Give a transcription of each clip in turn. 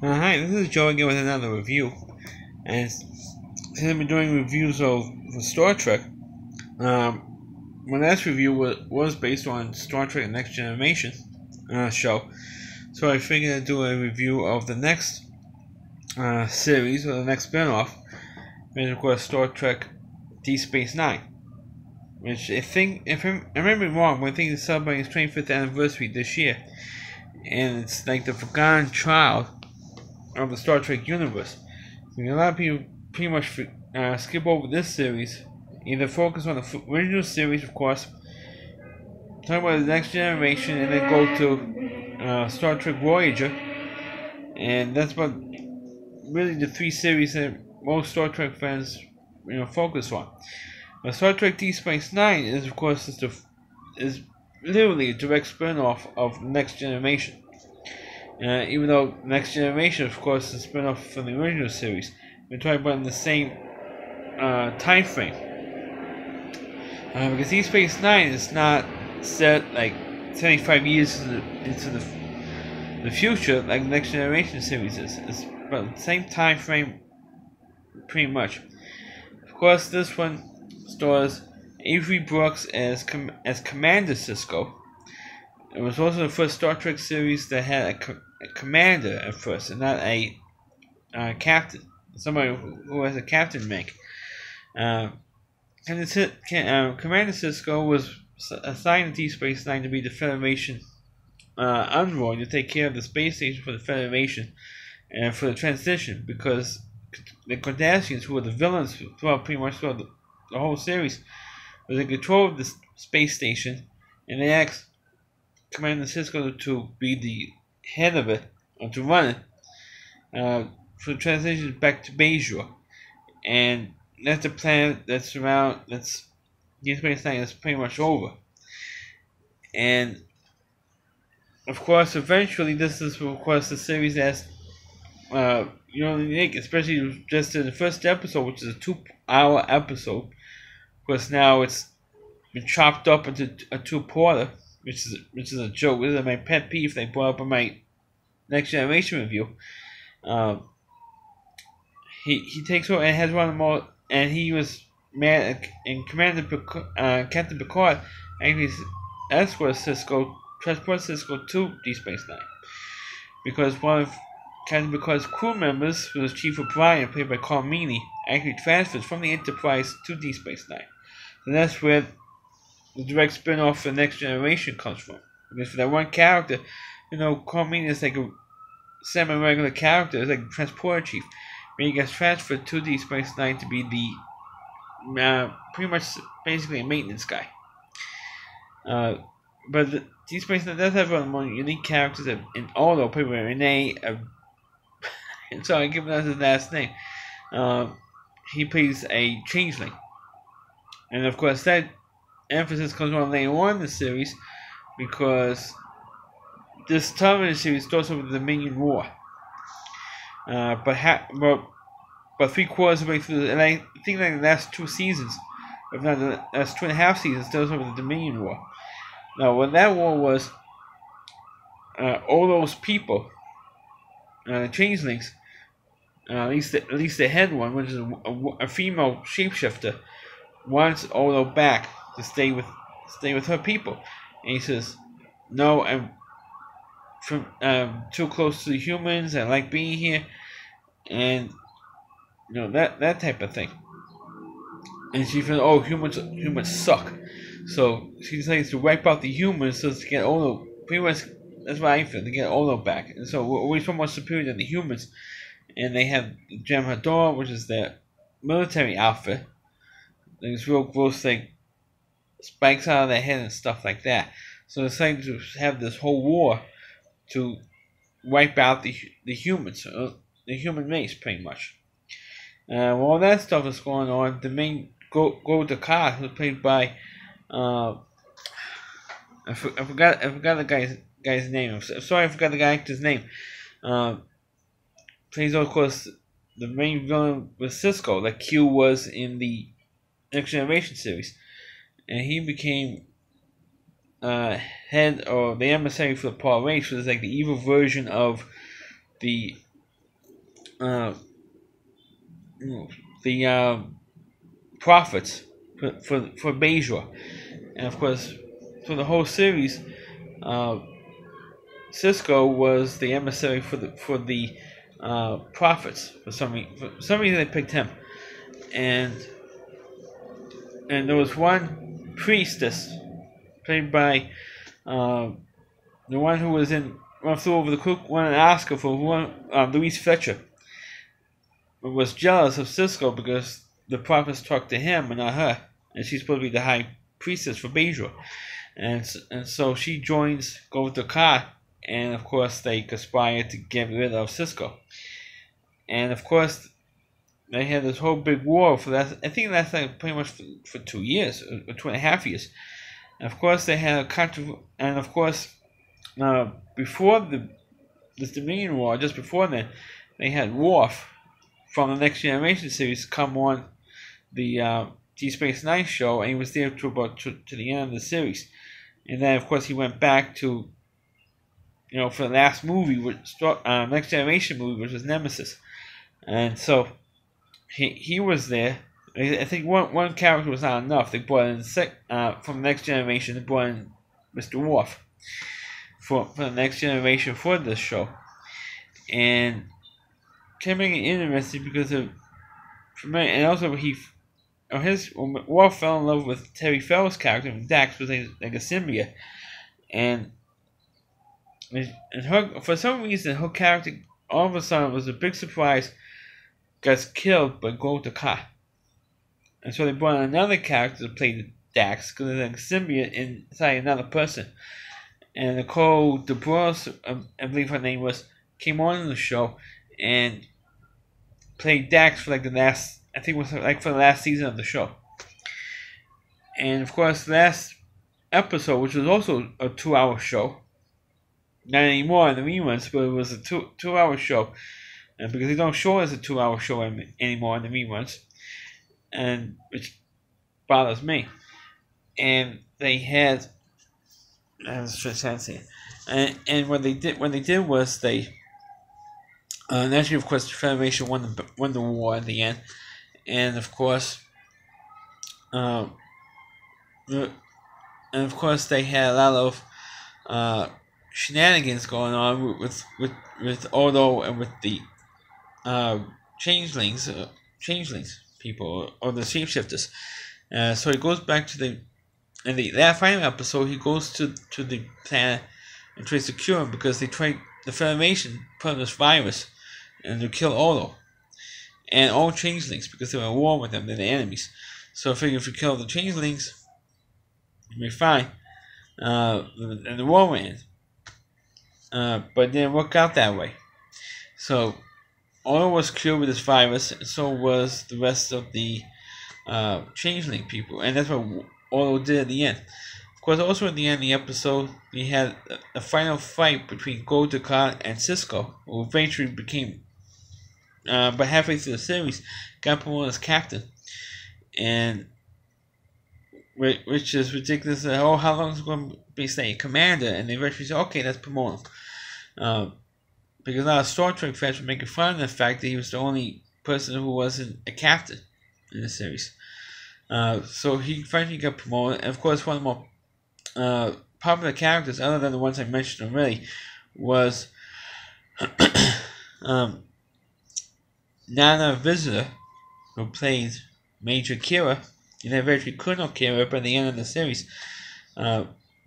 Hi, this is Joe again with another review. And since I've been doing reviews of Star Trek, my last review was based on Star Trek: The Next Generation show. So I figured I'd do a review of the next series, or the next spin-off, which is of course Star Trek DS9. Which I think, if I remember wrong, I think it's celebrating its 25th anniversary this year. And it's like the forgotten child of the Star Trek universe. So a lot of people pretty much skip over this series, either focus on the original series, of course, talk about the Next Generation, and then go to Star Trek Voyager, and that's about really the three series that most Star Trek fans focus on. But Star Trek DS9 is, of course, is literally a direct spin-off of Next Generation. Even though Next Generation, of course, is a spin-off from the original series, we're talking about in the same time frame. Because Deep Space Nine is not set like 75 years into the future like the Next Generation series is. It's about the same time frame, pretty much. Of course, this one stars Avery Brooks as Commander Sisko. It was also the first Star Trek series that had a commander at first, and not a captain. Somebody who has a captain rank. Commander Sisko was assigned to Deep Space Nine to be the Federation envoy to take care of the space station for the Federation and for the transition, because the Cardassians, who were the villains throughout pretty much throughout the whole series, was in control of the space station, and they asked Commander Sisko to be the head of it, or to run it, for the transition back to Bajor. And that's the planet that's Deep Space Nine is pretty much over. And of course, eventually, this is of course the series that's unique, especially just in the first episode, which is a 2-hour episode. Of course, now it's been chopped up into a 2-parter, which is a joke. This is my pet peeve they brought up in my Next Generation review. He takes over and has one of the more, and he was mad, and Captain Picard actually escorted Sisko, transport Sisko to Deep Space Nine, because one of Captain Picard's crew members, who was Chief O'Brien, played by Carl Meany, actually transferred from the Enterprise to Deep Space Nine. And that's where the direct spin-off for Next Generation comes from. Because for that one character, Carl Meany is like a semi-regular character, it's like a transporter chief. When he gets transferred to Deep Space Nine to be the pretty much basically a maintenance guy. But Deep Space Nine does have one of the more unique characters in all of people. Renee, sorry, giving us his last name. He plays a changeling, and of course that emphasis comes on later on in the series, because this television series starts with the Dominion War. But 3/4 of the way through, and I think like the last 2 seasons, if not the last 2.5 seasons, starts with the Dominion War. Now, when that war was, all those people, the changelings, at least the head one, which is a female shapeshifter, wants Olo back to stay with her people, and he says, "No, I'm too close to the humans. I like being here," and that type of thing. And she feels, "Oh, humans suck," so she decides to wipe out the humans so to get Olo. Pretty much, that's what I feel, to get Olo back. And so we're so much superior than the humans. And they have Jem'Hadar, which is their military outfit. There's real gross thing, spikes out of their head and stuff like that. So they decided to have this whole war to wipe out the humans, the human race, pretty much. While all that stuff is going on, the main Go Dakar, who's played by I forgot the guy's name. I'm sorry, I forgot the actor's name. Plays, of course, the main villain with Sisko, like Q was in the Next Generation series, and he became head or the emissary for the Paul Race, which is like the evil version of the uh, the prophets for Bajor, and of course, for the whole series, uh, Cisco was the emissary for the prophets. For some reason, they picked him, and there was one priestess played by the one who was in One Flew Over the Cuckoo, won an Oscar for Louise Fletcher, was jealous of Cisco because the prophets talked to him and not her, and she's supposed to be the high priestess for Bajor, and so she joins Gul Dukat, and of course they conspire to get rid of Cisco, and of course they had this whole big war for that. I think that's like pretty much for 2 years or 2.5 years. And of course they had a and of course before this Dominion War, just before then, they had Worf from the Next Generation series come on the DS9 show, and he was there to the end of the series, and then of course he went back to, for the last movie, Next Generation movie, which was Nemesis, and so he was there. I think one character was not enough. They brought in from the Next Generation. They brought in Mr. Worf for the Next Generation for this show, and kept making it interesting because and also Worf fell in love with Terry Farrell's character, and Dax was like a symbiote, and for some reason her character all of a sudden was a big surprise, gets killed by Gul Dukat, and so they brought in another character to play Dax because it's like a symbiote inside another person, and Nicole DeBrus, I believe her name was, came on the show and played Dax for like the last, I think it was like for the last season of the show. And of course, the last episode, which was also a 2-hour show, not anymore in the reruns, but it was a two-hour show, and because they don't show it as a 2-hour show anymore in the reruns, and which bothers me. And they had, and what they did was they. Naturally, of course, the Federation won the war in the end, and of course, they had a lot of shenanigans going on with Odo and with the changelings people, or the shapeshifters. So he goes back to that final episode. He goes to the planet and tries to cure him because the Federation put on this virus and to kill Odo and all changelings because they were at war with them. They're the enemies. So I figure if you kill the changelings, you'll be fine, and the war will end. But it didn't work out that way. So Odo was cured with this virus, and so was the rest of the changeling people, and that's what Odo did at the end. Of course, also at the end of the episode, we had a final fight between Gul Dukat and Cisco, who eventually became, but halfway through the series, got promoted as captain, and which is ridiculous. How long is it going to be staying commander? And they eventually said, okay, let's promote him, because a lot of Star Trek fans were making fun of the fact that he was the only person who wasn't a captain in the series. So he finally got promoted, and of course, one of the more popular characters, other than the ones I mentioned already, was Nana Visitor, who played Major Kira, and eventually Colonel Kira by the end of the series.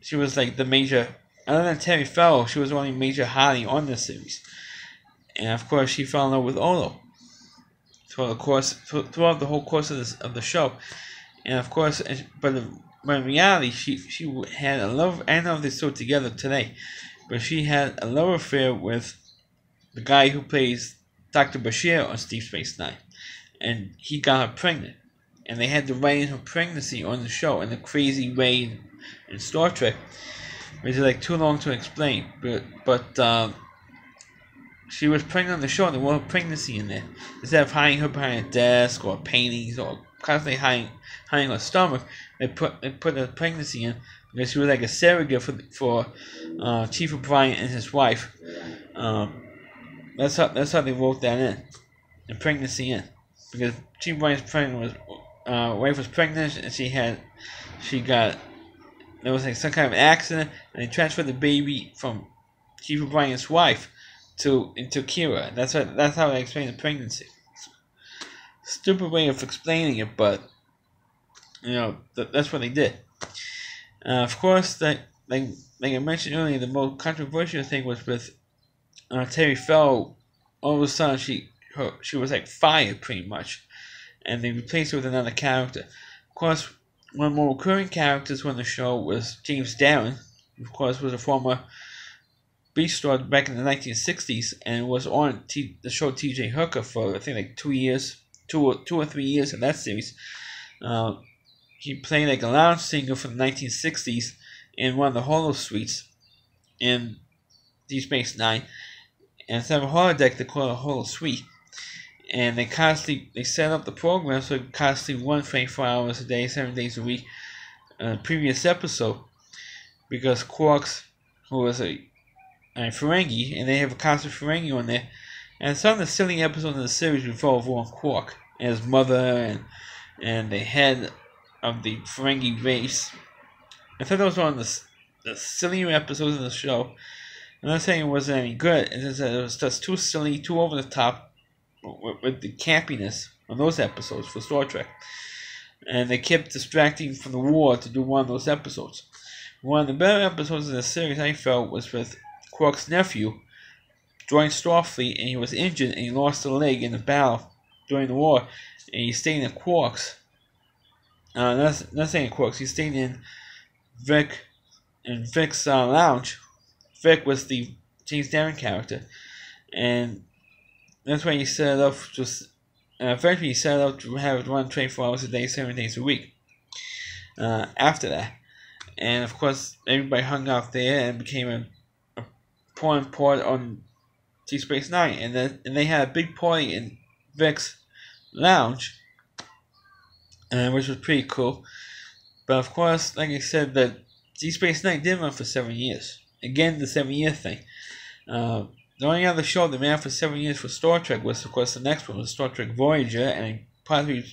She was like the major, other than Terry Farrell, she was the only major hottie on the series. And of course, she fell in love with Odo throughout the whole course of the show. And of course, but in reality, she had a love. I don't know if they're still together today, but she had a love affair with the guy who plays Dr. Bashir on Deep Space Nine, and he got her pregnant, and they had to write in her pregnancy on the show in a crazy way in Star Trek, which is like too long to explain. But she was pregnant on the show, and they wrote her pregnancy in there instead of hiding her behind a desk or paintings or constantly hiding her stomach. They put her pregnancy in because she was like a surrogate for Chief O'Brien and his wife. That's how they wrote that in. and pregnancy in, because Chief O'Brien's wife was pregnant, and there was like some kind of accident, and they transferred the baby from Chief O'Brien's wife into Kira. That's how they explain the pregnancy. Stupid way of explaining it, but that's what they did. Of course, like I mentioned earlier, the most controversial thing was with Terry Fell. All of a sudden, she was like fired pretty much, and they replaced her with another character. Of course, one of the more recurring characters on the show was James Darren. Of course, was a former Beast star back in the 1960s, and was on the show T.J. Hooker for I think like 2 years, 2 or 3 years in that series. He played like a lounge singer from the 1960s in one of the holo suites in Deep Space Nine, and instead of a holodeck, they call it a holo suite. And they set up the program so it constantly run 24 hours a day, 7 days a week. Previous episode, because Quark's, who was a Ferengi, and they have a constant Ferengi on there, and some of the silly episodes of the series revolve around Quark and his mother and the head of the Ferengi race. I thought that was one of the sillier episodes of the show. I'm not saying it wasn't any good, it's just that it was just too silly, too over the top with the campiness on those episodes for Star Trek. And they kept distracting from the war to do one of those episodes. One of the better episodes of the series, I felt, was with Quark's nephew joined Starfleet, and he was injured and he lost a leg in the battle during the war, and he stayed in Quark's. Not staying in Quark's. He stayed in Vic's lounge. Vic was the James Darren character, and that's why he set it up. Eventually, he set it up to have it run 24 hours a day, 7 days a week. After that, and of course, everybody hung out there and became a important part on Deep Space Nine, and they had a big party in Vic's lounge, which was pretty cool. But of course, like I said, that Deep Space Nine did run for 7 years. Again, the 7-year thing. The only other show that ran for 7 years for Star Trek was, of course, the next one was Star Trek Voyager, and I'll probably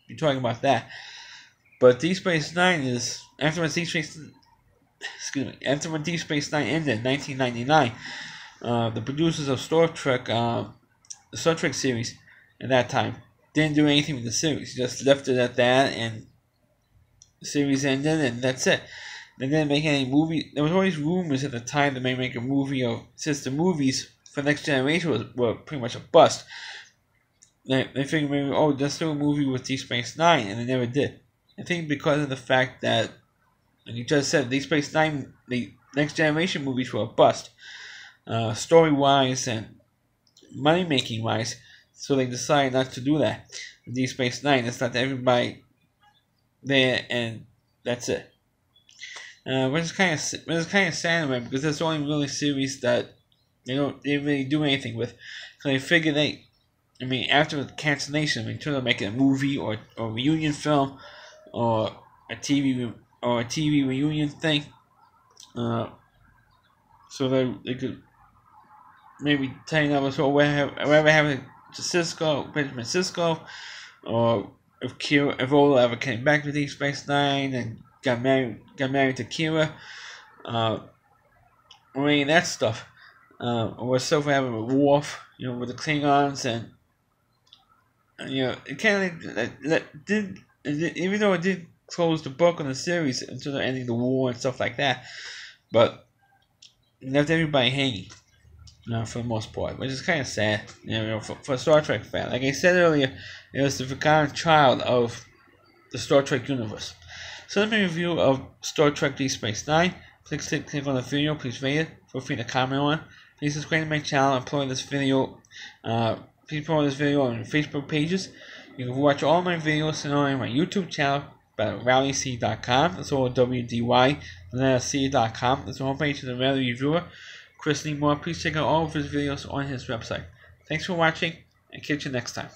be talking about that. But Deep Space Nine is after when Deep Space Nine ended in 1999. The producers of Star Trek, the Star Trek series, at that time, didn't do anything with the series. Just left it at that, and the series ended, and that's it. They didn't make any movie. There was always rumors at the time they may make a movie, or since the movies for Next Generation were pretty much a bust, they figured maybe, let's do a movie with Deep Space Nine, and they never did. I think because of the fact that, like you just said, Deep Space Nine, the Next Generation movies were a bust, story-wise and money-making-wise, so they decided not to do that. Deep Space Nine, it's not everybody there, and that's it. Which is kind of sad, man, because that's the only really series that they didn't really do anything with. So they figured after the cancellation, in terms of making a movie or a reunion film or a TV reunion thing, so they could maybe tighten up us, or whatever happened to Benjamin Sisko, or if Ola ever came back to Deep Space Nine and got married to Kira, or any of that stuff. Or stuff we have with Worf, with the Klingons, and it kind of did, even though it did close the book on the series until the ending of the war and stuff like that, but it left everybody hanging, for the most part, which is kind of sad, for a Star Trek fan. Like I said earlier, it was the forgotten child of the Star Trek universe. So let me review of Star Trek Deep Space Nine. Please click on the video, please rate it, feel free to comment on it. Please subscribe to my channel and upload this video. Please promote this video on your Facebook pages. You can watch all my videos on my YouTube channel at rallyc.com. That's all WDY, C.com. That's the homepage of the Rally Reviewer. Chris Lee Moore. Please check out all of his videos on his website. Thanks for watching, and catch you next time.